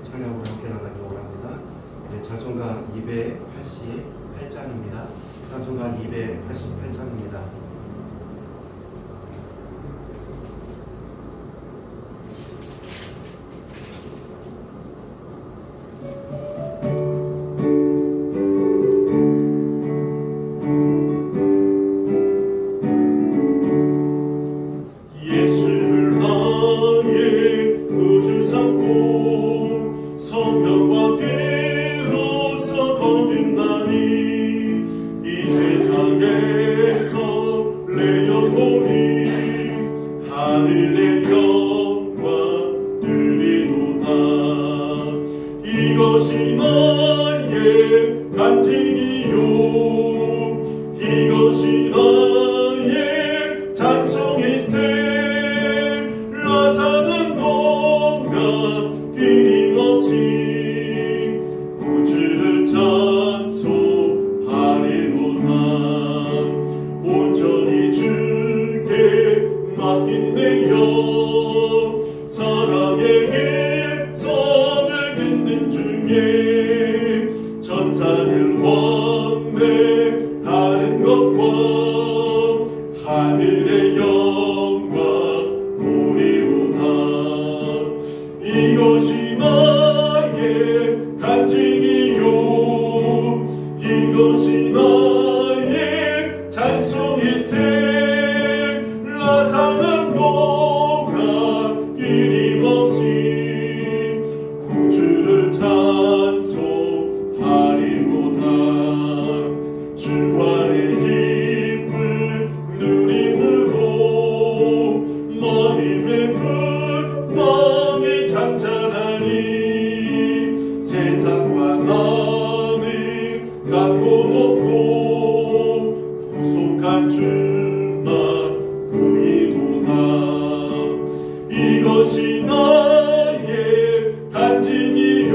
찬양으로 함께 나가기 원합니다. 네, 찬송가 288장입니다. 찬송가 288장입니다. 이것이 나의 간증이요 이것이 나의 찬송일세 나 사는 동안 끊임없이 구주를 찬송하리로다 온전히 주께 맡긴 내 영 사랑의 음성을 듣는 중에 천사들 왕래하는 것과 하늘의 영광 보리로다 이것이 나의 간증이요 이것이 나의 찬송일세 나 사는 동안 끊임없이 구주를 찬송하리로다 주 안에 기쁨 누림으로 너희의 분당이 잔잔하니 세상과 나는 간 곳 없고 구속한 주만 보이도다 이것이 나의 간증이요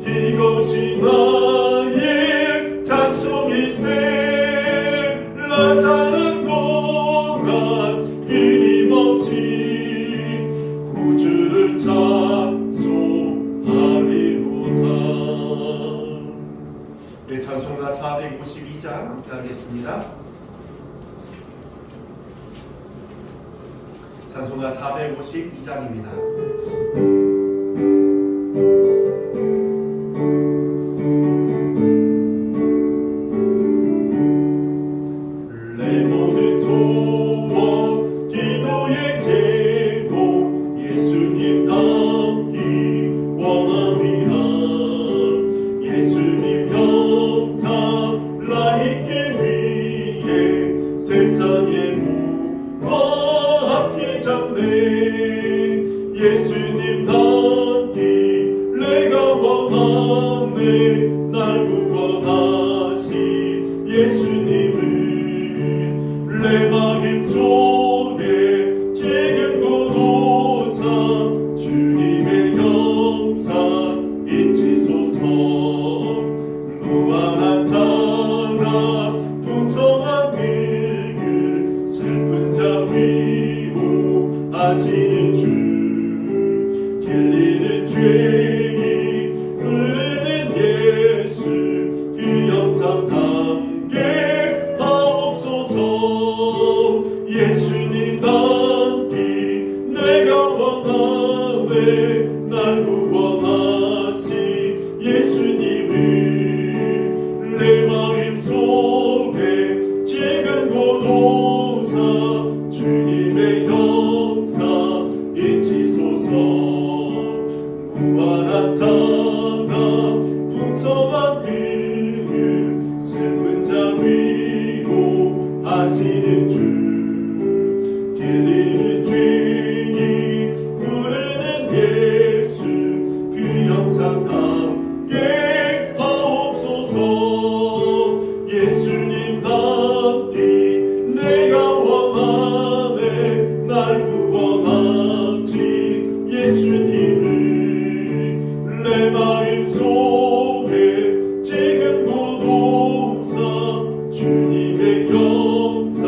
이것이 나의 찬송일세 나 사는 동안 끊임없이 구주를 찬송하리로다. 네, 찬송가 452장 함께 하겠습니다. 찬송가 452장입니다. 내 모든 소원 기도의 제목 예수님 닮기 원함이라 예수님 형상 나 있기 위해 세상의 모아 함께 잡네 예수님 닮기 내가 원하네 날 구원하신 예수님을 내 마음 속에 지금도 도사 주님의 형상 잊히소서 무한한 사랑 풍성한 그 슬픈 자 위로하시는 주 길리는 죄인 흐르는 예수 그 형상 담게 하옵소서 예수님 닮기 내가 원하네 날 구원하신 예수님을 내 마음 속에 지금 고도사 주님의 형상 잊히소서 무한한 사랑 풍성한 그 슬픈 자 위로하시는 주 길리는 죄인 부르는 예수 그 형상 담게 하옵소서 예수님 닮기 내가 원하네 날 구원하신 예수님을 내 마음 속에 지금도 도사 주님의 형상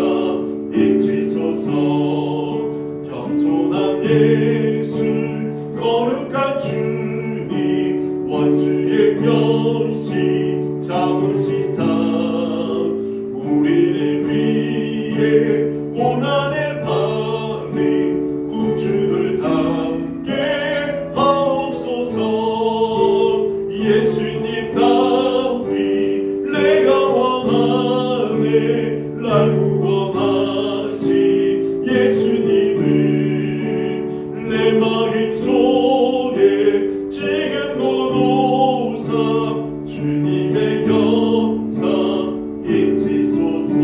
잊히소서 겸손한 예수 거룩한 주님 원수의 멸시 참으시사 우리를 위해 고난의 받는 구주를 담게 하옵소서. 예수님 나비 내가 원하네 날 구원하신 예수님을 내 마음속에 지금 곳오사 주님의 역사 인치소서.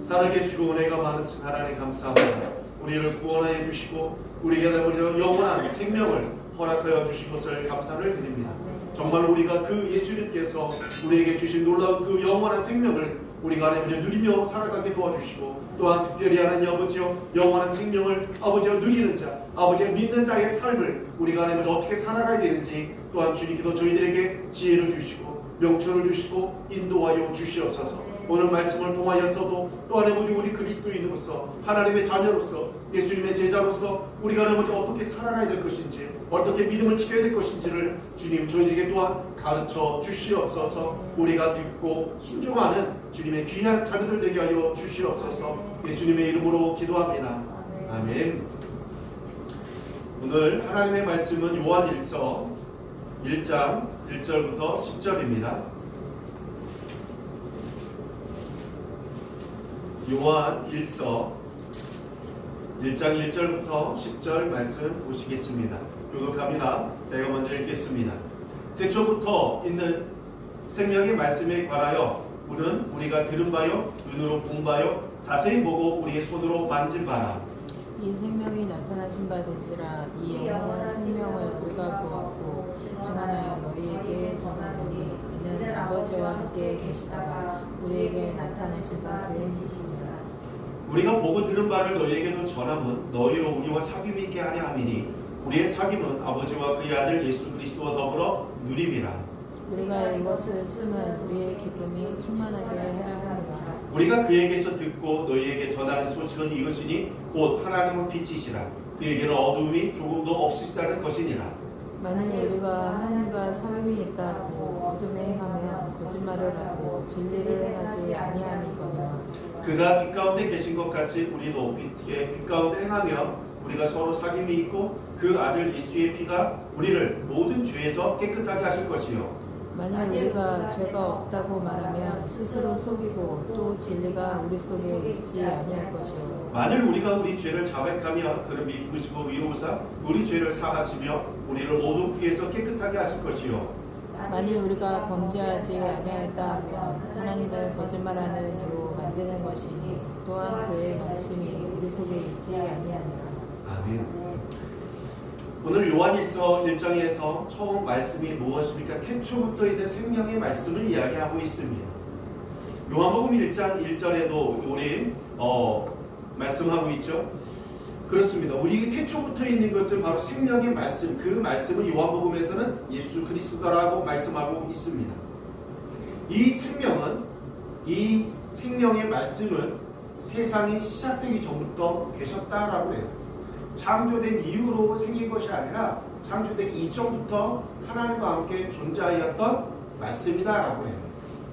사랑해 주시고 은혜가 많으신 하나님 감사합니다. 우리를 구원하여 주시고 우리에게 영원한 생명을 허락하여 주신 것을 감사를 드립니다. 정말 우리가 그 예수님께서 우리에게 주신 놀라운 그 영원한 생명을 우리가 하나님을 누리며 살아가게 도와주시고, 또한 특별히 하나님 아버지여 영원한 생명을 아버지여 누리는 자, 아버지여 믿는 자의 삶을 우리가 하나님을 어떻게 살아가야 되는지 또한 주님께서 저희들에게 지혜를 주시고 명철을 주시고 인도하여 주시옵소서. 오늘 말씀을 통하여서도 또 하나님 우리 그리스도인으로서 하나님의 자녀로서 예수님의 제자로서 우리가 하나님 어떻게 살아가야 될 것인지, 어떻게 믿음을 지켜야 될 것인지를 주님 저희들에게 또한 가르쳐 주시옵소서. 우리가 듣고 순종하는 주님의 귀한 자녀들 되게 하여 주시옵소서. 예수님의 이름으로 기도합니다. 아멘. 오늘 하나님의 말씀은 요한일서 1장 1절부터 10절입니다. 요한일서 1장 1절부터 10절 말씀 보시겠습니다. 교독합니다. 제가 먼저 읽겠습니다. 태초부터 있는 생명의 말씀에 관하여 우리가 들은 바요 눈으로 본 바요 자세히 보고 우리의 손으로 만진 바라. 이 생명이 나타나신 바 된지라. 이 영원한 생명을 우리가 보았고 증언하여 너희에게 전하노니 이는 아버지와 함께 계시다가 우리에게 나타내신 바 되시니라. 우리가 보고 들은 바를 너희에게도 전함은 너희로 우리와 사귐이 있게 하려 함이니 우리의 사귐은 아버지와 그의 아들 예수 그리스도와 더불어 누림이라. 우리가 이것을 쓰면 우리의 기쁨이 충만하게 하려 합니다. 우리가 그에게서 듣고 너희에게 전하는 소식은 이것이니 곧 하나님은 빛이시라. 그에게는 어두움이 조금도 없으시다는 것이니라. 만일 우리가 하나님과 사귐이 있다고 어둠에 행하면 거짓말을 하고 진리를 행하지 아니함이거니와 그가 빛 가운데 계신 것 같이 우리도 빛 가운데 행하며 우리가 서로 사귐이 있고 그 아들 예수의 피가 우리를 모든 죄에서 깨끗하게 하실 것이요. 만약 우리가 죄가 없다고 말하면 스스로 속이고 또 진리가 우리 속에 있지 아니할 것이요. 만일 우리가 우리 죄를 자백하면 그는 미쁘시고 의로우사 우리 죄를 사하시며 우리를 모든 불의에서 깨끗하게 하실 것이요. 만일 우리가 범죄하지 아니하였다 하면 하나님을 거짓말하는 이로 만드는 것이니 또한 그의 말씀이 우리 속에 있지 아니하니라. 아멘. 오늘 요한일서 1장에서 처음 말씀이 무엇입니까? 태초부터 있는 생명의 말씀을 이야기하고 있습니다. 요한복음 1장 1절에도 우리 말씀하고 있죠. 그렇습니다. 우리 태초부터 있는 것은 바로 생명의 말씀, 그 말씀을 요한복음에서는 예수 그리스도라고 말씀하고 있습니다. 이 생명의 말씀은 세상이 시작되기 전부터 계셨다라고 해요. 창조된 이후로 생긴 것이 아니라 창조되기 이전부터 하나님과 함께 존재하였던 말씀이다라고 해요.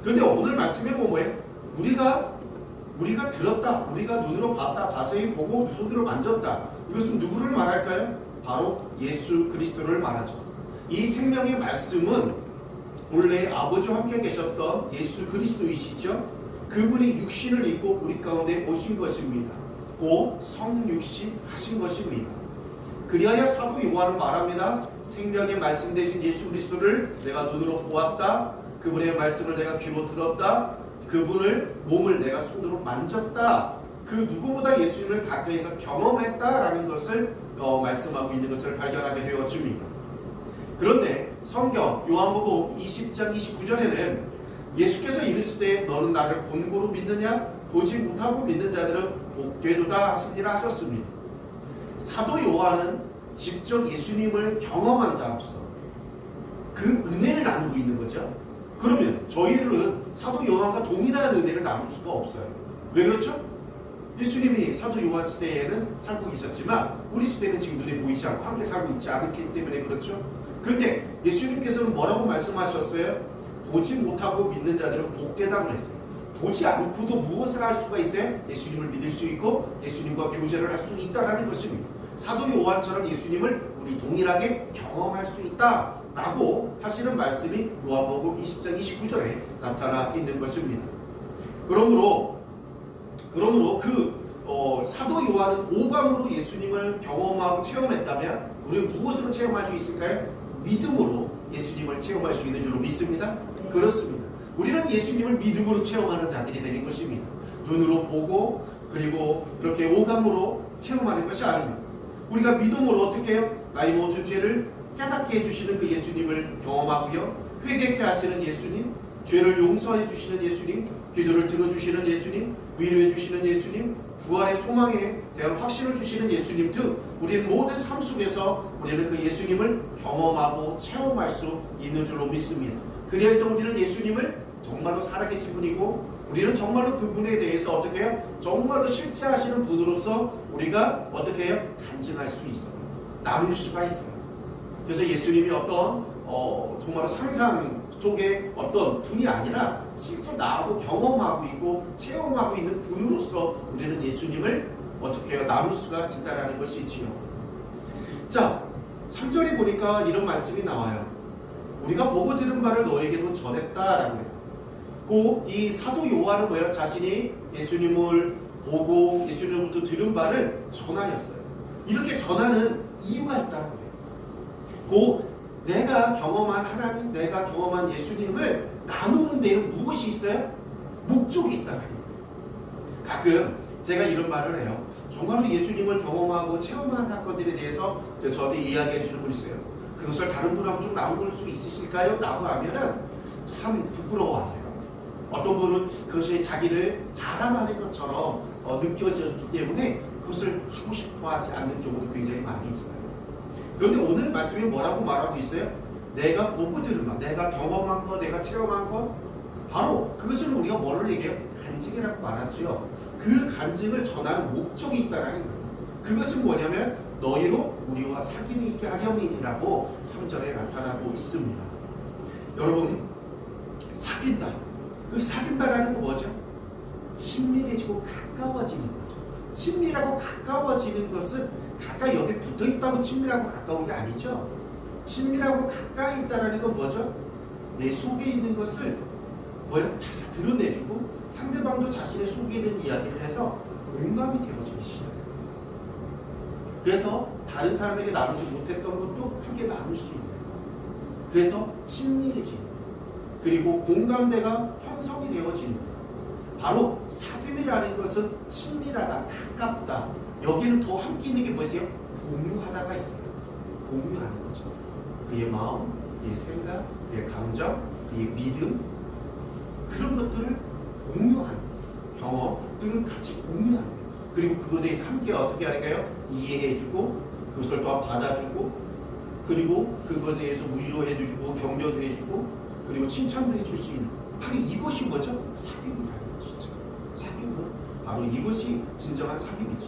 그런데 오늘 말씀에 보면 우리가 들었다, 우리가 눈으로 봤다, 자세히 보고 손으로 만졌다. 이것은 누구를 말할까요? 바로 예수 그리스도를 말하죠. 이 생명의 말씀은 본래 아버지와 함께 계셨던 예수 그리스도이시죠. 그분이 육신을 입고 우리 가운데 오신 것입니다. 곧 성육신 하신 것입니다. 그리하여 사도 요한은 말합니다. 생명의 말씀 되신 예수 그리스도를 내가 눈으로 보았다. 그분의 말씀을 내가 귀로 들었다. 그분을 몸을 내가 손으로 만졌다. 그 누구보다 예수님을 가까이서 경험했다라는 것을 말씀하고 있는 것을 발견하게 되어집니다. 그런데 성경 요한복음 20장 29절에는 예수께서 이르시되 너는 나를 본고로 믿느냐? 보지 못하고 믿는 자들은 복되도다 하시니라 하셨습니다. 사도 요한은 직접 예수님을 경험한 자로서 그 은혜를 나누고 있는 거죠. 그러면 저희들은 사도 요한과 동일한 은혜를 나눌 수가 없어요. 왜 그렇죠? 예수님이 사도 요한 시대에는 살고 계셨지만 우리 시대는 지금 눈에 보이지 않고 함께 살고 있지 않기 때문에 그렇죠. 그런데 예수님께서는 뭐라고 말씀하셨어요? 보지 못하고 믿는 자들은 복되다고 그랬어요. 보지 않고도 무엇을 할 수가 있어요? 예수님을 믿을 수 있고 예수님과 교제를 할 수 있다라는 것입니다. 사도 요한처럼 예수님을 우리 동일하게 경험할 수 있다라고 하시는 말씀이 요한복음 20장 29절에 나타나 있는 것입니다. 그러므로 사도 요한은 오감으로 예수님을 경험하고 체험했다면 우리는 무엇으로 체험할 수 있을까요? 믿음으로 예수님을 체험할 수 있는 줄로 믿습니다. 그렇습니다. 우리는 예수님을 믿음으로 체험하는 자들이 되는 것입니다. 눈으로 보고 그리고 이렇게 오감으로 체험하는 것이 아닙니다. 우리가 믿음으로 어떻게 해요? 나의 모든 죄를 깨닫게 해주시는 그 예수님을 경험하고요. 회개케 하시는 예수님, 죄를 용서해 주시는 예수님, 기도를 들어주시는 예수님, 위로해 주시는 예수님, 부활의 소망에 대한 확신을 주시는 예수님 등 우리는 모든 삶 속에서 우리는 그 예수님을 경험하고 체험할 수 있는 줄로 믿습니다. 그래서 우리는 예수님을 정말로 살아계신 분이고 우리는 정말로 그분에 대해서 어떻게 해요? 정말로 실제하시는 분으로서 우리가 어떻게 해요? 간증할 수 있어요. 나눌 수가 있어요. 그래서 예수님이 어떤 정말로 상상 속의 어떤 분이 아니라 실제 나하고 경험하고 있고 체험하고 있는 분으로서 우리는 예수님을 어떻게 해요? 나눌 수가 있다는 것이 있지요. 자, 3절에 보니까 이런 말씀이 나와요. 우리가 보고 들은 바를 너에게도 전했다라고 해요. 이 사도 요한은 뭐예요? 자신이 예수님을 보고 예수님으로부터 들은 바를 전하였어요. 이렇게 전하는 이유가 있다는 거예요. 내가 경험한 하나님, 내가 경험한 예수님을 나누는 데는 무엇이 있어요? 목적이 있다는 거예요. 가끔 제가 이런 말을 해요. 정말로 예수님을 경험하고 체험한 사건들에 대해서 저한테 이야기해 주는 분이 있어요. 그것을 다른 분하고 좀 나눌 수 있으실까요? 라고 하면은 참 부끄러워하세요. 어떤 분은 그것이 자기를 자랑하는 것처럼 느껴졌기 때문에 그것을 하고 싶어 하지 않는 경우도 굉장히 많이 있어요. 그런데 오늘 말씀이 뭐라고 말하고 있어요? 내가 보고 들은 것, 내가 경험한 것, 내가 체험한 것, 바로 그것을 우리가 뭐를 얘기해요? 간증이라고 말하죠. 그 간증을 전하는 목적이 있다는 거예요. 그것은 뭐냐면 너희로 우리와 사귐이 있게 하려니라고 3절에 나타나고 있습니다. 여러분, 사귄다. 그 사귄다라는 거 뭐죠? 친밀해지고 가까워지는 거죠. 친밀하고 가까워지는 것은 가까이 여기 붙어있다고 친밀하고 가까운 게 아니죠. 친밀하고 가까이 있다는 건 뭐죠? 내 속에 있는 것을 다 드러내주고 상대방도 자신의 속에 있는 이야기를 해서 공감이 되어지기 시작해요. 그래서 다른 사람에게 나누지 못했던 것도 함께 나눌 수 있는 거예요. 그래서 친밀해지는 거예요. 그리고 공감대가 형성이 되어지는 거예요. 바로 사귐이라는 것은 친밀하다, 가깝다. 여기는 더 함께 있는 게 뭐세요? 공유하다가 있어요. 공유하는 거죠. 그의 마음, 그의 생각, 그의 감정, 그의 믿음, 그런 것들을 공유하는 경험 등을 같이 공유하는 거예요. 그리고 그거에 대해서 함께 어떻게 하는가요? 이해해주고 그것을 또 받아주고 그리고 그거에 대해서 위로해주고 격려도 해주고 그리고 칭찬도 해줄 수 있는 바로 이것이 뭐죠? 사귐이라는 것이죠. 사귐은 바로 이것이 진정한 사귐이죠.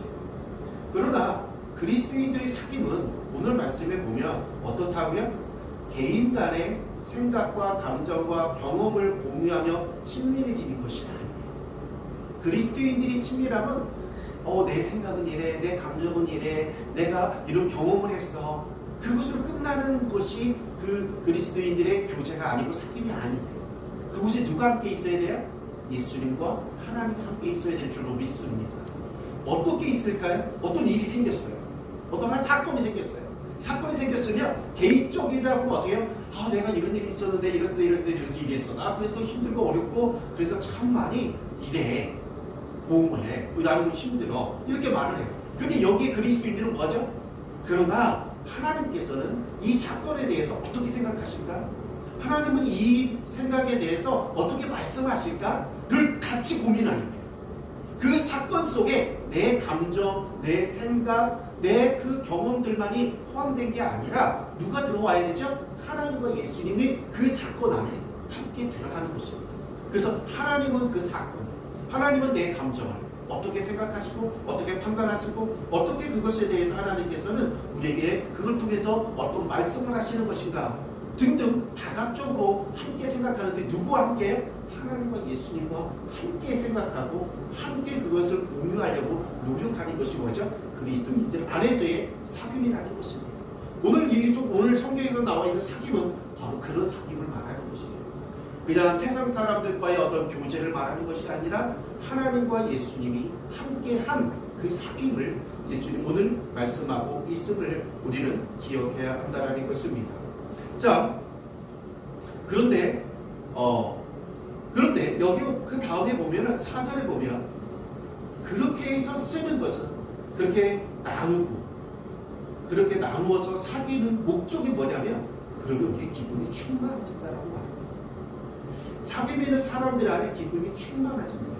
그러나 그리스도인들의 사귐은 오늘 말씀에 보면 어떻다고요? 개인 간의 생각과 감정과 경험을 공유하며 친밀해지는 것이 아니에요. 그리스도인들이 친밀함은 내 생각은 이래, 내 감정은 이래, 내가 이런 경험을 했어. 그것으로 끝나는 것이 그 그리스도인들의 교제가 아니고 사귐이 아니에요. 그곳에 누가 함께 있어야 돼요? 예수님과 하나님이 함께 있어야 될 줄로 믿습니다. 어떻게 있을까요? 어떤 일이 생겼어요. 어떤 사건이 생겼어요. 사건이 생겼으면 개인적이라고 하면 어떻게 해요? 내가 이런 일이 있었는데 이렇게 이래서 이랬어. 나 그래서 힘들고 어렵고 그래서 참 많이 이래. 공부해. 나는 힘들어. 이렇게 말을 해요. 근데 여기에 그리스도인들은 뭐죠? 그러나 하나님께서는 이 사건에 대해서 어떻게 생각하실까? 하나님은 이 생각에 대해서 어떻게 말씀하실까를 같이 고민하는 거예요. 그 사건 속에 내 감정, 내 생각, 내 그 경험들만이 포함된 게 아니라 누가 들어와야 되죠? 하나님과 예수님이 그 사건 안에 함께 들어가는 것입니다. 그래서 하나님은 그 사건, 하나님은 내 감정을 어떻게 생각하시고 어떻게 판단하시고 어떻게 그것에 대해서 하나님께서는 우리에게 그걸 통해서 어떤 말씀을 하시는 것인가 등등 다각적으로 함께 생각하는데 누구와 함께? 하나님과 예수님과 함께 생각하고 함께 그것을 공유하려고 노력하는 것이 뭐죠? 그리스도인들 안에서의 사귐이라는 것입니다. 오늘 성경에서 나와 있는 사귐은 바로 그런 사귐을 말하는 것이에요. 그냥 세상 사람들과의 어떤 교제를 말하는 것이 아니라 하나님과 예수님이 함께한 그 사귐을 예수님 오늘 말씀하고 있음을 우리는 기억해야 한다는 것입니다. 자, 그런데 여기 그 다음에 보면은 4절에 보면 그렇게 해서 쓰는 것은 그렇게 나누어서 사귀는 목적이 뭐냐면 그러면 우리의 기쁨이 충만해진다라고 말합니다. 사귀면 사람들 안에 기쁨이 충만해집니다.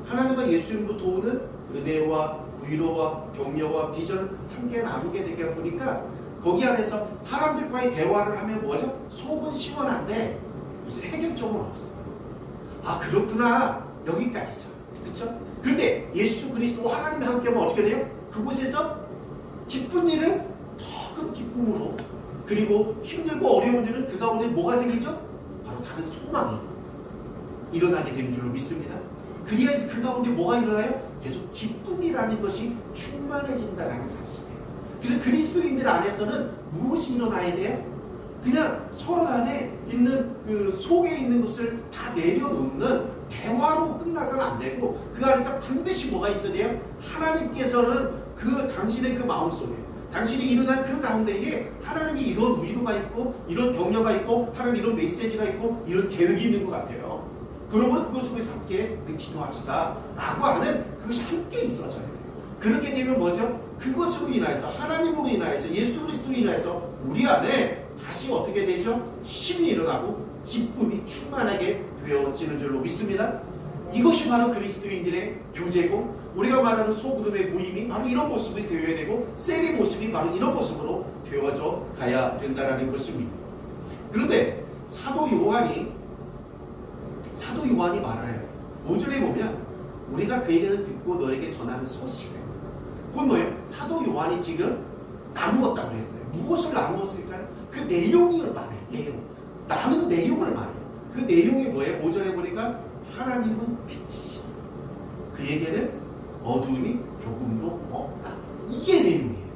하나님과 예수님으로 도우는 은혜와 위로와 격려와 비전을 함께 나누게 되게 보니까 거기 안에서 사람들과의 대화를 하면 뭐죠? 속은 시원한데 무슨 해결점은 없어요. 아 그렇구나 여기까지죠. 그렇죠? 그런데 예수 그리스도 하나님과 함께하면 어떻게 돼요? 그곳에서 기쁜 일은 더 큰 기쁨으로 그리고 힘들고 어려운 일은 그 가운데 뭐가 생기죠? 바로 다른 소망이 일어나게 되는 줄로 믿습니다. 그리하여서 그 가운데 뭐가 일어나요? 계속 기쁨이라는 것이 충만해진다는 사실이에요. 그래서 그리스도인들 안에서는 무엇이 일어나야 돼요? 그냥 서로 안에 있는 그 속에 있는 것을 다 내려놓는 대화로 끝나서는 안 되고 그 안에서 반드시 뭐가 있어야 돼요? 하나님께서는 그 당신의 그 마음속에 당신이 일어난 그 가운데에 하나님이 이런 위로가 있고 이런 격려가 있고 하나님 이런 메시지가 있고 이런 계획이 있는 것 같아요. 그러면 그것 속에서 함께 기도합시다 라고 하는 그것이 함께 있어져요. 그렇게 되면 뭐죠? 그것으로 인하여서 하나님으로 인하여서 예수 그리스도로 인하여서 우리 안에 다시 어떻게 되죠? 힘이 일어나고 기쁨이 충만하게 되어지는 줄로 믿습니다. 이것이 바로 그리스도인들의 교제고 우리가 말하는 소그룹의 모임이 바로 이런 모습이 되어야 되고 셀의 모습이 바로 이런 모습으로 되어져 가야 된다는 것입니다. 그런데 사도 요한이 말해요. 5절에 보면 우리가 그 얘기를 듣고 너에게 전하는 소식은 그건 뭐예요? 사도 요한이 지금 나누었다고 했어요. 무엇을 나누었을까요? 그 내용을 말해요. 나눈 내용을 말해요. 그 내용이 뭐예요? 5절에 보니까 하나님은 빛이시오. 그에게는 어두움이 조금도 없다. 이게 내용이에요.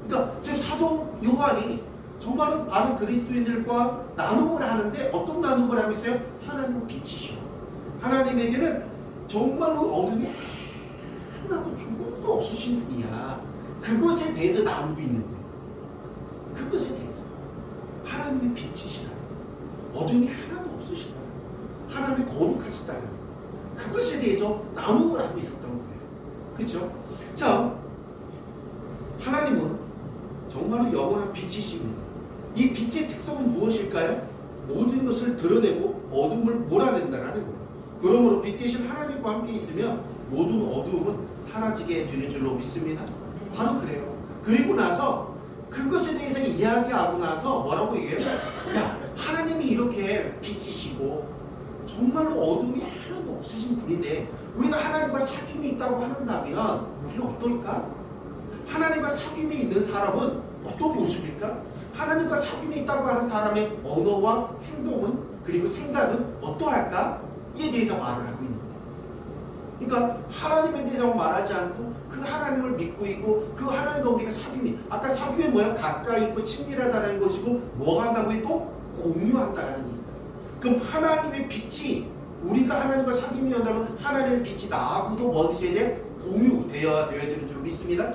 그러니까 지금 사도 요한이 정말로 많은 그리스도인들과 나눔을 하는데 어떤 나눔을 하고 있어요? 하나님은 빛이시오. 하나님에게는 정말로 어둠이 하나도 조금도 없으신 분이야. 그것에 대해서 나누고 있는 거예요. 그것에 대해서 하나님의 빛이시라. 어둠이 하나도 없으시다. 하나님이 거룩하시다는 그것에 대해서 나눔을 하고 있었던 거예요. 그렇죠? 자, 하나님은 정말로 영원한 빛이십니다. 이 빛의 특성은 무엇일까요? 모든 것을 드러내고 어둠을 몰아낸다는 거예요. 그러므로 빛 대신 하나님과 함께 있으면 모든 어두움은 사라지게 되는 줄로 믿습니다. 바로 그래요. 그리고 나서 그것에 대해서 이야기하고 나서 뭐라고 얘기해요? 야, 하나님이 이렇게 빛이시고 정말로 어둠이 하나도 없으신 분인데 우리가 하나님과 사귐이 있다고 한다면 우리는 어떨까? 하나님과 사귐이 있는 사람은 어떤 모습일까? 하나님과 사귐이 있다고 하는 사람의 언어와 행동은 그리고 생각은 어떠할까? 이에 대해서 말을 하고 있는 거예요. 그러니까 하나님에 대해서 말하지 않고 그 하나님을 믿고 있고 그 하나님과 우리가 사귐이 아까 사귐이 뭐야? 가까이 있고 친밀하다는 것이고 뭐 한다고요? 또 공유한다는 것이다. 그럼 하나님의 빛이 우리가 하나님과 사귐이 한다면 하나님의 빛이 나하고도 뭐 있어야 돼? 공유되어지는 줄 믿습니다.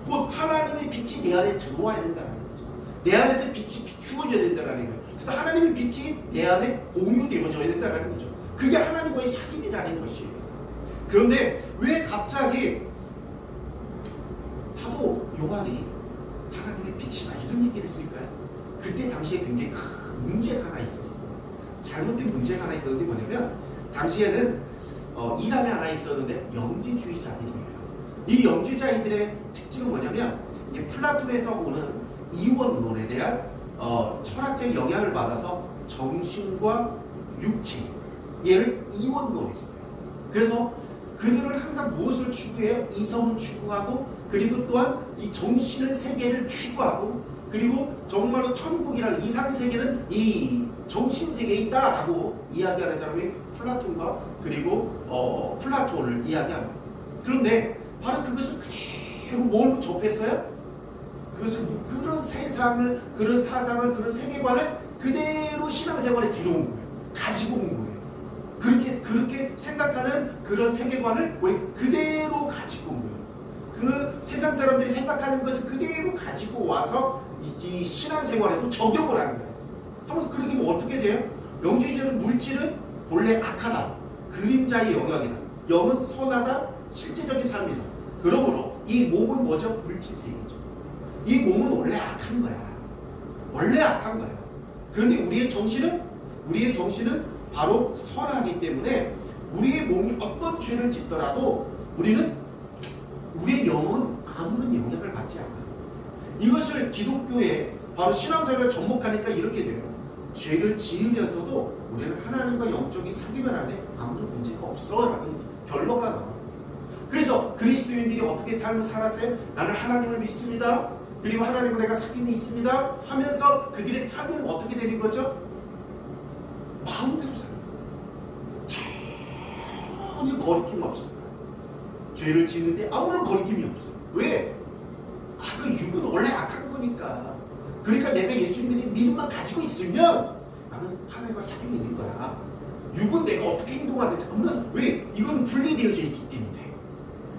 곧 하나님의 빛이 내 안에 들어와야 된다는 거죠. 내 안에서 빛이 비추어져야 된다는 거예요. 그래서 하나님의 빛이 내 안에 공유되어져야 된다는 거죠. 그게 하나님과의 사귐이라는 것이에요. 그런데 왜 갑자기 사도 요한이 하나님의 빛이다 이런 얘기를 했을까요? 그때 당시에 굉장히 큰 문제가 하나 있었어요. 잘못된 문제가 하나 있었는데 뭐냐면 당시에는 이단이 하나 있었는데 영지주의자들이에요. 이 영지주의자들의 특징은 뭐냐면 이제 플라톤에서 오는 이원론에 대한 철학적 영향을 받아서 정신과 육체 얘를 이원론했어요. 그래서 그들은 항상 무엇을 추구해요? 이성을 추구하고 그리고 또한 이 정신의 세계를 추구하고 그리고 정말로 천국이라는 이상 세계는 이 정신 세계에 있다라고 이야기하는 사람이 플라톤과 그리고 플라톤을 이야기합니다. 그런데 바로 그것을 그대로 뭘로 접했어요? 그것을 그런 세상을, 그런 사상을, 그런 세계관을 그대로 신앙생활에 들여온 거예요. 가지고 온 거예요. 그렇게 생각하는 그런 세계관을 왜 그대로 가지고 온 거예요. 그 세상 사람들이 생각하는 것을 그대로 가지고 와서 이 신앙생활에도 적용을 하는 거예요. 하면서 그렇게 뭐 어떻게 돼요? 영지주의는 물질은 본래 악하다. 그림자의 영역이다. 영은 선하다. 실제적인 삶이다. 그러므로 이 몸은 뭐죠? 물질 세계죠. 이 몸은 원래 악한 거야. 원래 악한 거야. 그런데 우리의 정신은 바로 선하기 때문에 우리의 몸이 어떤 죄를 짓더라도 우리의 영은 아무런 영향을 받지 않아요. 이것을 기독교에 바로 신앙생활을 접목하니까 이렇게 돼요. 죄를 지으면서도 우리는 하나님과 영적인 사귐을 하는데 아무런 문제가 없어 라는 결론가 나와요. 그래서 그리스도인들이 어떻게 삶을 살았어요? 나는 하나님을 믿습니다. 그리고 하나님과 내가 사귐이 있습니다 하면서 그들의 삶은 어떻게 되는 거죠? 마음대로 살아요. 전혀 거리낌 없어요. 죄를 짓는데 아무런 거리낌이 없어요. 왜? 그 육은 원래 악한 거니까. 그러니까 내가 예수님의 믿음만 가지고 있으면 나는 하나님과 사귐이 있는 거야. 육은 내가 어떻게 행동하든지 아무런 왜? 이건 분리되어져 있기 때문에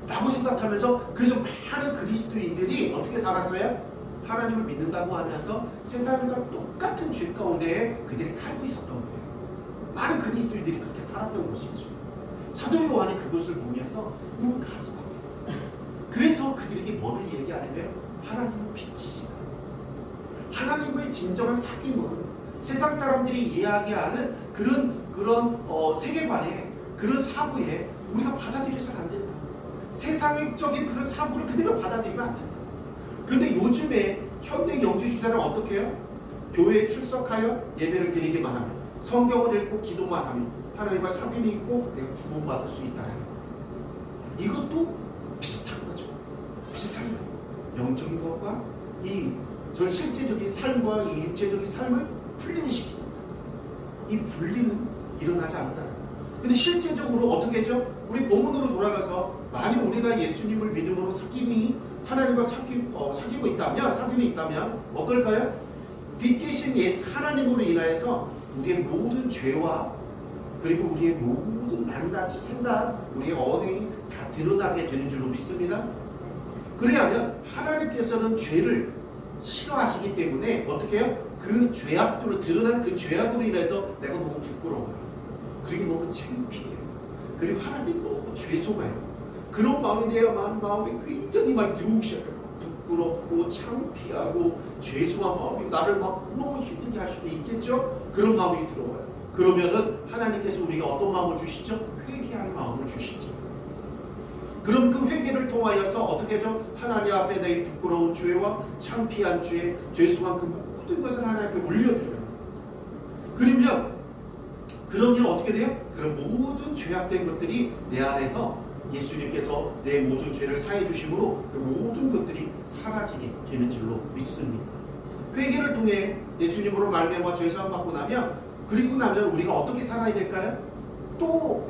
라고 생각하면서 그래서 많은 그리스도인들이 어떻게 살았어요? 하나님을 믿는다고 하면서 세상과 똑같은 죄 가운데 그들이 살고 있었던 거예요. 많은 그리스도인들이 그렇게 살았던 것이죠. 사도 요한이 그것을 보면서 너무 가슴 아파요. 그래서 그들에게 뭐를 얘기하냐면 하나님은 빛이시다. 하나님의 진정한 사귐은 세상 사람들이 이야기하는 그런 세계관에 그런 사고에 우리가 받아들여서는 안 된다. 세상적인 그런 사고를 그대로 받아들이면 안 된다. 그런데 요즘에 현대 영주주의자는 어떻게 해요? 교회에 출석하여 예배를 드리기만 하면 성경을 읽고 기도만 하면 하나님과 사귐이 있고 내가 구원받을 수 있다는 거. 이것도 비슷한 거죠. 비슷한 거예요. 영적인 것과 이 실제적인 삶과 이 육체적인 삶을 분리를 시키는 이 분리는 일어나지 않는다. 근데 실제적으로 어떻게 하죠? 우리 본문으로 돌아가서 만약 우리가 예수님을 믿음으로 하나님과 사귀고 있다면 어떨까요? 빛 계신 하나님으로 인하여서 우리의 모든 죄와 그리고 우리의 모든 낱낱이 생각, 우리의 언행이 다 드러나게 되는 줄로 믿습니다. 그래야면 하나님께서는 죄를 싫어하시기 때문에 어떻게 해요? 그 죄악으로 드러난 그 죄악으로 인해서 내가 너무 부끄러워요. 그리고 너무 창피해요. 그리고 하나님 너무 죄송해요. 그런 마음이 내 마음에 굉장히 많이 들어오기 시작해요. 부끄럽고 창피하고 죄송한 마음이 나를 막 너무 힘들게 할 수도 있겠죠? 그런 마음이 들어와요. 그러면은 하나님께서 우리가 어떤 마음을 주시죠? 회개하는 마음을 주시죠. 그럼 그 회개를 통하여서 어떻게 하죠? 하나님 앞에 내 부끄러운 죄와 창피한 죄, 죄송한 그 모든 것을 하나님께 올려드려요. 그러면 어떻게 돼요? 그런 모든 죄악된 것들이 내 안에서 예수님께서 내 모든 죄를 사해 주심으로 그 모든 것들이 사라지게 되는 줄로 믿습니다. 회개를 통해 예수님으로 말미암아 죄 사함 받고 나면 우리가 어떻게 살아야 될까요? 또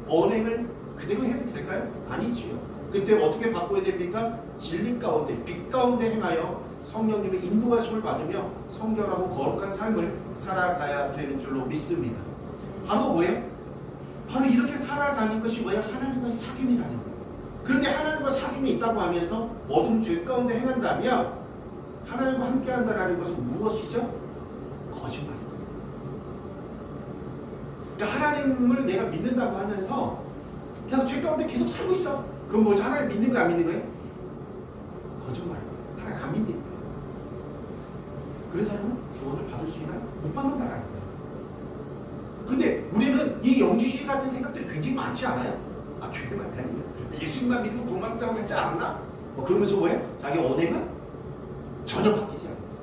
언행을 그대로 해도 될까요? 아니지요. 그때 어떻게 바꿔야 됩니까? 진리 가운데 빛 가운데 행하여 성령님의 인도하심을 받으며 성결하고 거룩한 삶을 살아가야 되는 줄로 믿습니다. 바로 뭐예요? 바로 이렇게 살아가는 것이 뭐예요? 하나님과의 사귐이라는 거예요. 그런데 하나님과 사귐이 있다고 하면서 모든 죄 가운데 행한다면 하나님과 함께 한다는 것은 무엇이죠? 거짓말입니다. 그러니까 하나님을 내가 믿는다고 하면서 그냥 죄 가운데 계속 살고 있어. 그건 뭐죠? 하나님 믿는 거야, 안 믿는 거예요? 거짓말이에요. 하나님 안 믿는 거예요. 그런 사람은 구원을 받을 수 있나요? 못 받는다라는 거예요. 근데 우리는 이 영주주의 같은 생각들이 굉장히 많지 않아요? 교회 많다는 거예요. 예수님만 믿으면 구원받는다고 했지 않았나? 그러면서 뭐예요? 자기 언행은 전혀 바뀌지 않았어.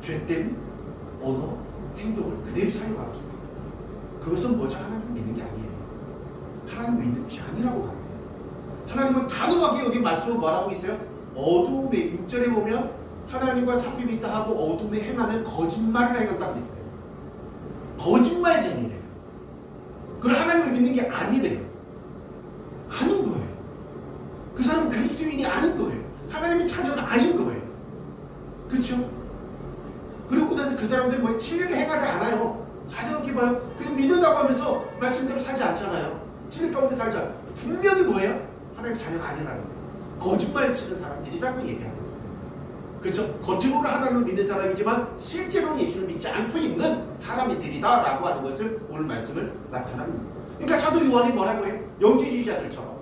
죄된 언어, 행동을 그대로 살고 있어요. 그것은 뭐죠? 하나님 믿는 게 아니에요. 하나님을 믿는 것이 아니라고 말해요. 하나님은 단호하게 여기 말씀을 뭐라고 있어요? 어두움에 6절에 보면 하나님과 사귐이 있다 하고 어둠에 행하면 거짓말을 행한다고 했어요. 거짓말쟁이래요. 그걸 하나님을 믿는 게 아니래요. 아닌 거예요. 그 사람은 그리스도인이 아닌 거예요. 하나님의 자녀가 아닌 거예요. 그렇죠? 그리고 나서 그 사람들이 뭐 진리를 행하지 않아요. 잘 생각해봐요. 그냥 믿는다고 하면서 말씀대로 살지 않잖아요. 진리 가운데 살지 않아요. 분명히 뭐예요? 하나님의 자녀가 아니라는 거예요. 거짓말 치는 사람들이라고 얘기하는 거예요. 그렇죠? 겉으로는 하나님을 믿는 사람이지만 실제로는 예수를 믿지 않고 있는 사람들이다 라고 하는 것을 오늘 말씀을 나타납니다. 그러니까 사도 요한이 뭐라고 해요? 영지주의자들처럼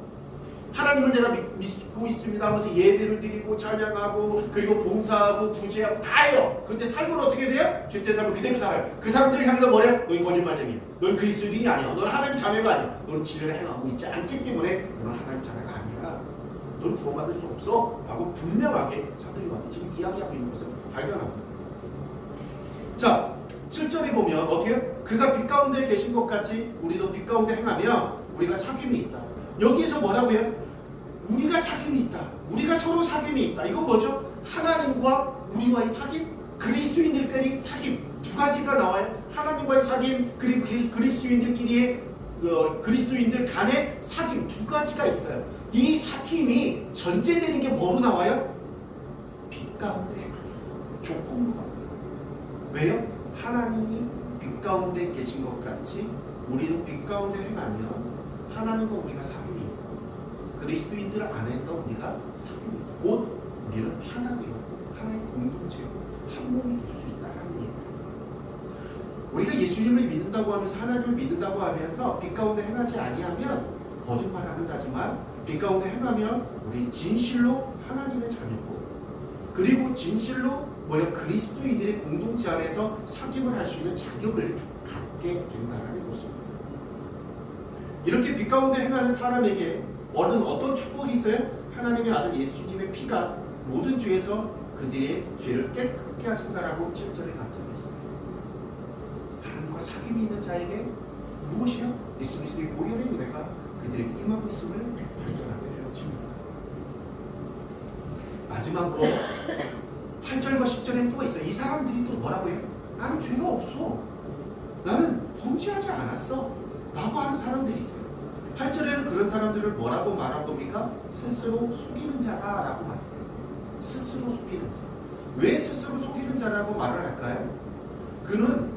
하나님을 내가 믿고 있습니다 하면서 예배를 드리고 찬양하고 그리고 봉사하고 구제하고 다 해요. 그런데 삶은 어떻게 돼요? 주님의 삶을 그대로 살아요. 그 사람들을 향해서 뭐래요? 너희 거짓말쟁이야. 넌 그리스도인이 아니야. 넌 하나님 자녀가 아니야. 넌 진리를 행하고 있지 않기 때문에 넌 하나님 자녀가 아니야. 넌 구원받을 수 없어 라고 분명하게 사도 요한이 지금 이야기하고 있는 것을 발견합니다. 자, 7절에 보면 어떻게 해요? 그가 빛 가운데 계신 것 같이 우리도 빛 가운데 행하면 우리가 사귐이 있다. 여기에서 뭐라고 해요? 우리가 사귐이 있다. 우리가 서로 사귐이 있다. 이건 뭐죠? 하나님과 우리와의 사귐, 그리스도인들끼리 사귐 두 가지가 나와요. 하나님과의 사귐 그리고 그리스도인들끼리의 그리스도인들 간의 사귐 두 가지가 있어요. 이 사귐이 전제되는 게 뭐로 나와요? 빛 가운데 조건부가. 왜요? 하나님이 빛 가운데 계신 것 같이 우리도 빛 가운데 행하면 하나님과 우리가 사귐이 있고 그리스도인들 안에서 우리가 사귐이 있다. 곧 우리는 하나 되었고 하나의 공동체고 한 몸이 될 수 있다는 얘기예요. 우리가 예수님을 믿는다고 하면서 하나님을 믿는다고 하면서 빛 가운데 행하지 아니하면 거짓말하는 자지만 빛 가운데 행하면 우리 진실로 하나님의 자녀고 그리고 진실로 그리스도인들의 공동체 안에서 사귐을 할 수 있는 자격을 갖게 된다는 것입니다. 이렇게 빛 가운데 행하는 사람에게 어떤 축복이 있어요? 하나님의 아들 예수님의 피가 모든 죄에서 그들의 죄를 깨끗게 하신다라고 7절에 나타나 있어요. 하나님과 사귐이 있는 자에게 무엇이요? 예수 그리스도의 보혈의 은혜가 그들에게 임하고 있음을 발견하게 되었습니다. 마지막으로 8절과 10절에 또 있어요. 이 사람들이 또 뭐라고 해요? 나는 죄가 없어. 나는 범죄하지 않았어. 라고 하는 사람들이 있어요. 8절에는 그런 사람들을 뭐라고 말한 겁니까? 스스로 속이는 자다라고 말해요. 스스로 속이는 자. 왜 스스로 속이는 자라고 말을 할까요? 그는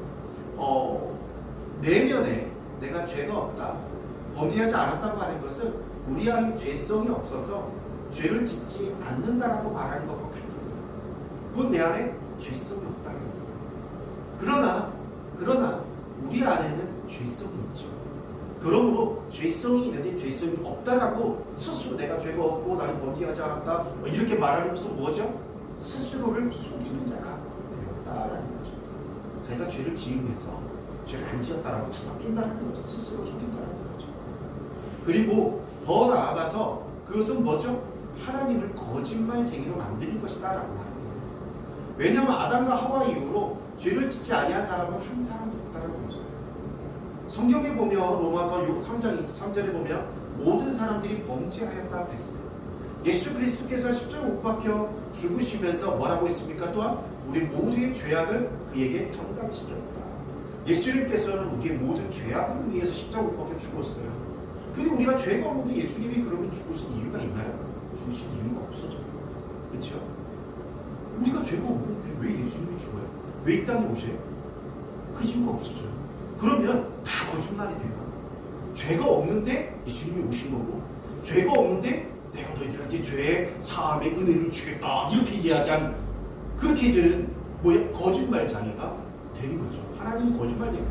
내면에 내가 죄가 없다, 범죄하지 않았다고 하는 것은 우리 안에 죄성이 없어서 죄를 짓지 않는다라고 말하는 것 같아요. 곧 내 안에 죄성이 없다는 거예요. 그러나 우리 안에는 죄성이 있죠. 그러므로 죄성이 있는데 죄성이 없다라고 스스로 내가 죄가 없고 나는 범죄하지 않았다 이렇게 말하는 것은 뭐죠? 스스로를 속이는 자가 되었다라는 거죠. 자기가 죄를 지으면서 죄를 안 지었다라고 잡아낀다는 거죠. 스스로 속인다는 거죠. 그리고 더 나아가서 그것은 뭐죠? 하나님을 거짓말쟁이로 만드는 것이다 라고 말합니다. 왜냐하면 아담과 하와 이후로 죄를 짓지 아니한 사람은 한 사람도 없다라고 했어요. 성경에 보면 로마서 3장 23절에 보면 모든 사람들이 범죄하였다고 했어요. 예수 그리스도께서 십자가에 못 박혀 죽으시면서 뭐라고 했습니까? 또한 우리 모두의 죄악을 그에게 담당시켰다. 예수님께서는 우리의 모든 죄악을 위해서 십자가에 못 박혀 죽었어요. 그런데 우리가 죄가 없는데 예수님이 그러면 죽으신 이유가 있나요? 죽으신 이유가 없어져요. 그렇죠? 우리가 죄가 없는데 왜 예수님이 죽어요? 왜 이 땅에 오세요? 그 이유가 없어져요. 그러면 다 거짓말이 돼요. 죄가 없는데 예수님이 오신 거고 죄가 없는데 내가 너희들한테 죄의 사함의 은혜를 주겠다 이렇게 이야기한 그렇게 되는 거짓말장애가 되는 거죠. 하나님은 거짓말이에요.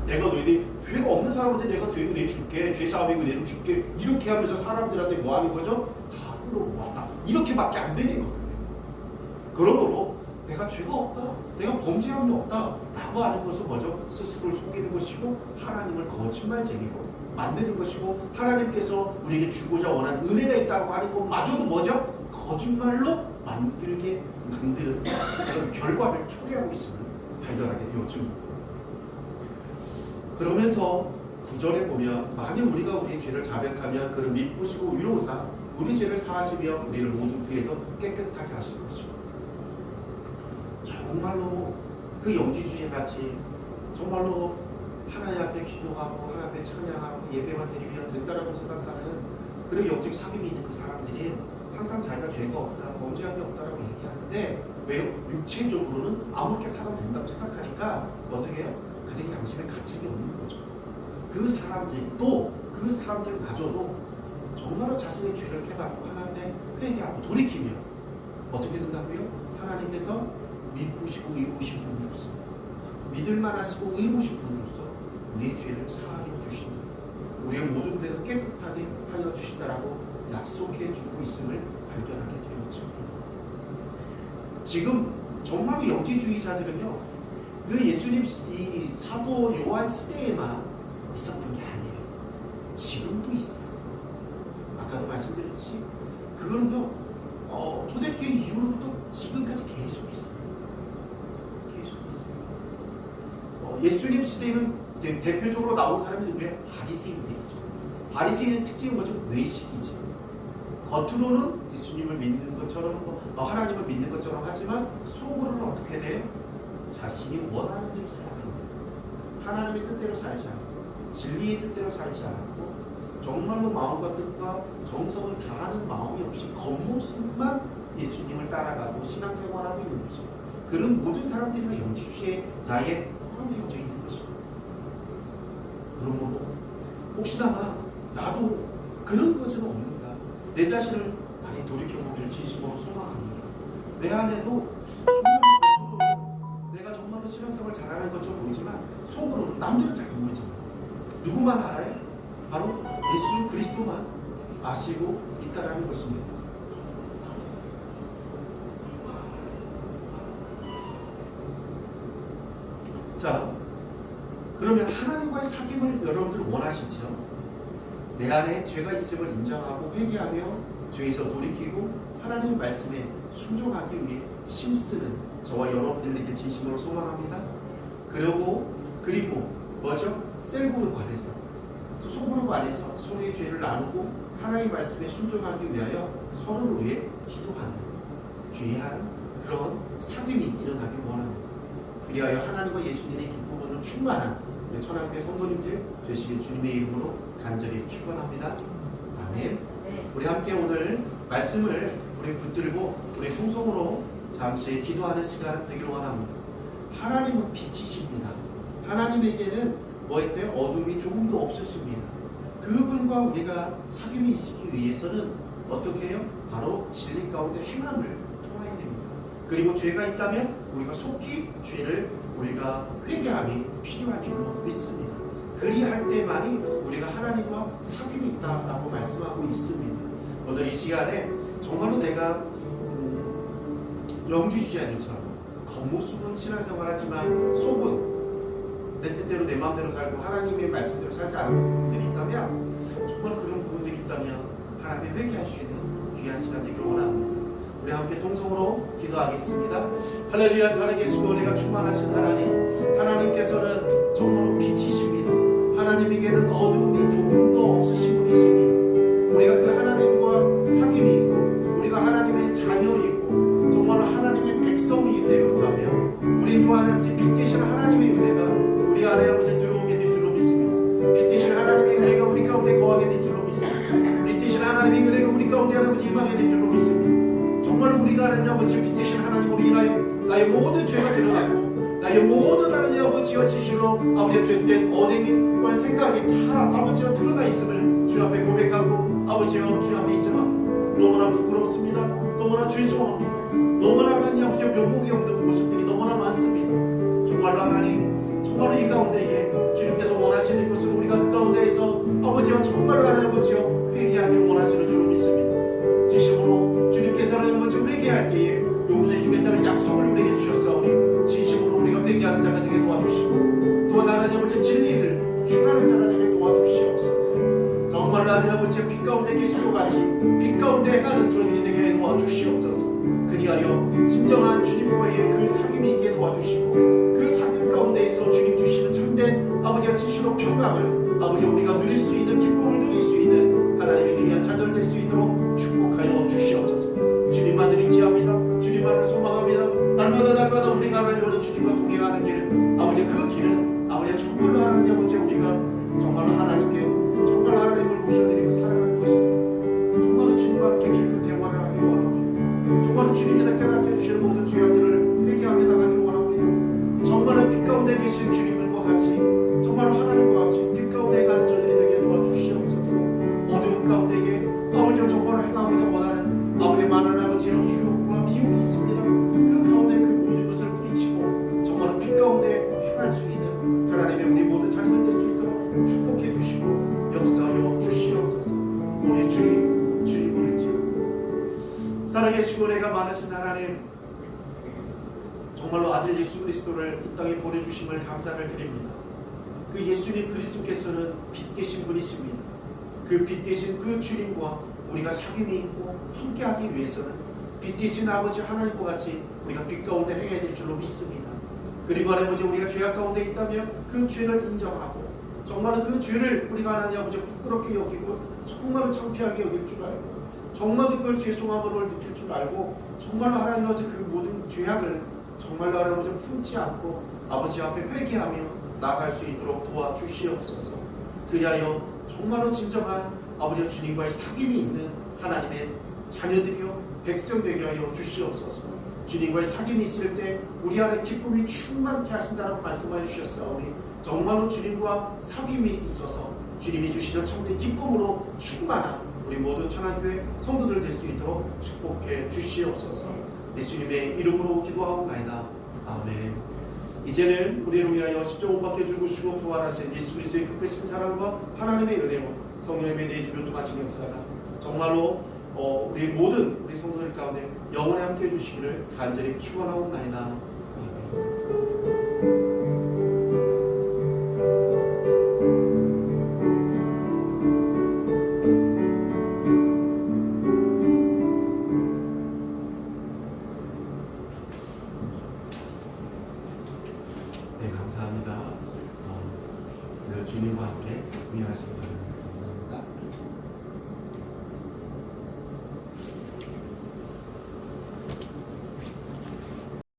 내가 너희들 죄가 없는 사람한테 내가 죄의 은혜 줄게, 죄 사함의 은혜를 줄게 이렇게 하면서 사람들한테 뭐 하는 거죠? 다 끌어모았다 이렇게밖에 안 되는 거거든요. 그러므로 내가 죄가 없다, 내가 범죄함이 없다 라고 하는 것은 뭐죠? 스스로를 속이는 것이고 하나님을 거짓말쟁이로 만드는 것이고 하나님께서 우리에게 주고자 원하는 은혜가 있다고 하는 것마저도 뭐죠? 거짓말로 만드는 그런 결과를 초래하고 있음을 발견하게 되었습니다. 그러면서 9절에 보면 만일 우리가 우리의 죄를 자백하면 그를 믿으시고 위로하사 우리 죄를 사하시며 우리를 모든 죄에서 깨끗하게 하실 것이고. 정말로 그 영지주의 같이 정말로 하나님 앞에 기도하고 하나님 앞에 찬양하고 예배만 드리면 된다라고 생각하는 그런 영적 사귐이 있는 그 사람들이 항상 자기가 죄가 없다, 범죄함이 없다라고 얘기하는데 왜요? 육체적으로는 아무렇게 살아도 된다고 생각하니까 어떻게 해요? 그들이 양심에 가책이 없는 거죠. 그 사람들이 또 그 사람들마저도 정말로 자신의 죄를 깨닫고 하나님께 회개하고 돌이키면 어떻게 된다고요? 하나님께서 믿으시고 의로우신 분으로서 믿을만하시고 의로우신 분으로서 우리의 죄를 사하여 주신다. 우리의 모든 데서 깨끗하게 하여 주신다라고 약속해 주고 있음을 발견하게 되었죠. 지금 정말로 영지주의자들은요, 그 예수님 이 사도 요한 시대에만 있었던 게 아니에요. 지금도 있어요. 아까도 말씀드렸듯이 그거는요, 초대교회 이후로부터 지금까지 계속 있어요. 계속 있어요. 예수님 시대에는 대표적으로 나온 사람이 누구예요? 바리새인들이죠. 바리새인의 특징은 뭐죠? 외식이죠. 겉으로는 예수님을 믿는 것처럼 하나님을 믿는 것처럼 하지만 속으로는 어떻게 돼요? 자신이 원하는 대로 살아가는 거예요. 하나님의 뜻대로 살지 않고 진리의 뜻대로 살지 않고 정말로 마음과 뜻과 정성을 다하는 마음이 없이 겉모습만 예수님을 따라가고 신앙생활하고 있는 거죠. 그런 모든 사람들이 다 영지주의의 나에 포함되어져 있는 거죠. 그러므로 혹시나 나도 그런 것은 없는가, 내 자신을 많이 돌이켜보기를 진심으로 소망합니다. 내 안에도 내가 정말로 신앙생활 잘하는 것처럼 보이지만 속으로는 남들은 잘 모르지만 누구만 알아요? 바로 예수 그리스도만 아시고 있다라는 것입니다. 자, 그러면 하나님과의 사귐을 여러분들 원하시죠? 내 안에 죄가 있음을 인정하고 회개하며 죄에서 돌이키고 하나님 말씀에 순종하기 위해 힘쓰는 저와 여러분들에게 진심으로 소망합니다. 그리고 뭐죠? 셀그룹 안에서 소그룹 안에서 서로의 죄를 나누고 하나님의 말씀에 순종하기 위하여 서로를 위해 기도하는 귀한 그런 사귐이 일어나길 원합니다. 그리하여 하나님과 예수님의 기쁨으로 충만한 우리 천안교회 성도님들 되시길 주님의 이름으로 간절히 축원합니다. 아멘. 우리 함께 오늘 말씀을 우리 붙들고 우리 통성으로 잠시 기도하는 시간 되기를 원합니다. 하나님은 빛이십니다. 하나님에게는 뭐 있어요? 어둠이 조금도 없으십니다. 그분과 우리가 사귐이 있기 위해서는 어떻게 해요? 바로 진리 가운데 행함을 통해야 됩니다. 그리고 죄가 있다면 우리가 속히 죄를 우리가 회개함이 필요할 줄로 믿습니다. 그리할 때만이 우리가 하나님과 사귐이 있다라고 말씀하고 있습니다. 오늘 이 시간에 정말로 내가 영지주의자들처럼 겉모습은 신앙생활하지만 속은 내 뜻대로 내 마음대로 살고 하나님의 말씀대로 살지 않는 부분들이 있다면 정말 그런 부분들이 있다면 하나님의 회개할 수 있는 귀한 시간 되기를 원합니다. 우리 함께 통성으로 기도하겠습니다. 할렐루야. 살아계시고 은혜가 충만하신 하나님께서는 정말로 빛이십니다. 하나님에게는 어두움이 조금도 없으신 분이십니다. 우리가 그 하나님과 사귐이 있고 우리가 하나님의 자녀이고 정말로 하나님의 백성이 되려면 우리 또한 아버지 빛 되신 하나님의 은혜가 우리 안에 아버지 들어오게 될 줄로 믿습니다. 빛 되신 하나님의 은혜가 우리 가운데 거하게 될 줄로 믿습니다. 빛 되신 하나님의 은혜가 우리 가운데 아버지 임하게 될 줄로 믿습니다. 정말로 우리가 하나님 아버지 빛 되신 하나님으로 인하여 나의 모든 죄가 드러나고 나의 모든 하나님 아버지와 진실로 아버지의 죄된 언행이 또한 생각이 다 아버지와 드러나 있음을 주 앞에 고백하고 아버지와 주 앞에 인정합니다. 너무나 부끄럽습니다. 너무나 죄송합니다. 너무나 하나님 아버지의 면목이 없는 모습들이 너무나 많습니다. 정말로 하나님, 정말로 이 가운데에 주님께서 원하시는 것은 우리가 그 가운데에서 아버지와 정말로 하나님 아버지와 회개하기를 원하시는 줄로 믿습니다. 진심으로 주님께서는 아버지 회개할 때에 용서해 주겠다는 약속을 우리에게 주셨사오니 진심으로 우리가 회개하는 자가 되게 도와주시고 또한 하나님 아버지 진리를 행하는 자가 되게 도와주시옵소서. 정말로 하나님 아버지의 빛 가운데 계신 것 같이 빛 가운데 행하는 존이 되게 도와주시옵소서. 그리하여 진정한 주님과의 그 사귐이 있게 도와주시고 그 사귐 가운데에서 주님 주시는 참된 아버지가 진실로 평강을 아버지 우리가 누릴 수 있는 기쁨을 누릴 수 있는 하나님의 귀한 자녀들 될 수 있도록 축복하여 주시옵소서. 주님만을 의지합니다. 주님만을 소망합니다. 날마다 우리가 하나님으로 주님과 동행하는 길, 아버지 그 길은 아버지 정말로 하나님 아버지 우리가 정말로 하나님께 정말 하나님을 모셔드리고 사랑하는 것입니다. 정말로 주님과 함께 깊은 대화를 하기 원합니다. 정말로 주님께서 깨닫게 주시는 모든 죄악들을 회개하며 나가기 원합니다. 정말로 빛 가운데 계신 주님과 같이 정말로 하나님과 같이 빛 가운데 가는 저들이 되게 도와주시옵소서. 어두운 가운데에 아버지가 정말로 행하고자 원하는 아버지 많은 아버지의 유혹과 미혹이 있습니다. 그 가운데 그 모든 것을 뿌리치고 정말로 빛 가운데 행할 수 있는 하나님의 우리 모든 자녀들 될 수 있도록 축복해 주시고 역사하여 주시옵소서. 우리 주님을 지어 살아계시고 내가 많으신 하나님, 정말로 아들 예수 그리스도를 이 땅에 보내주심을 감사를 드립니다. 그 예수님 그리스도께서는 빛 되신 분이십니다. 그 빛 되신 그 주님과 우리가 사귐이 있고 함께하기 위해서는 빛 되신 아버지 하나님과 같이 우리가 빛 가운데 행해야 될 줄로 믿습니다. 그리고 아버지 우리가 죄악 가운데 있다면 그 죄를 인정하고 정말로 그 죄를 우리가 하나님 아버지 부끄럽게 여기고 정말로 창피하게 여길 줄 알고 정말로 그걸 죄송함으로 느낄 줄 알고 정말로 하나님 아버지 그 모든 죄악을 정말로 하나님 아버지 품지 않고 아버지 앞에 회개하며 나갈 수 있도록 도와주시옵소서. 그리하여 정말로 진정한 아버지 주님과의 사귐이 있는 하나님의 자녀들이여 백성 되게 하여 주시옵소서. 주님과의 사귐이 있을 때 우리 안에 기쁨이 충만케 하신다라고 말씀해 주셨사오니 정말로 주님과 사귐이 있어서 주님이 주시는 참된 기쁨으로 충만한 우리 모든 천안교회 성도들 될 수 있도록 축복해 주시옵소서. 예수님의 이름으로 기도하옵나이다. 아멘. 이제는 우리를 위하여 십자가 밖에 죽으시고 부활하신 예수 그리스도의 그 크신 사랑과 하나님의 은혜와 성령님의 내주를 통하신 역사가 정말로 우리 모든 우리 성도들 가운데 영원히 함께 해주시기를 간절히 축원하옵나이다. 아멘. 네, 감사합니다. 늘 주님과 함께 동행하십니다.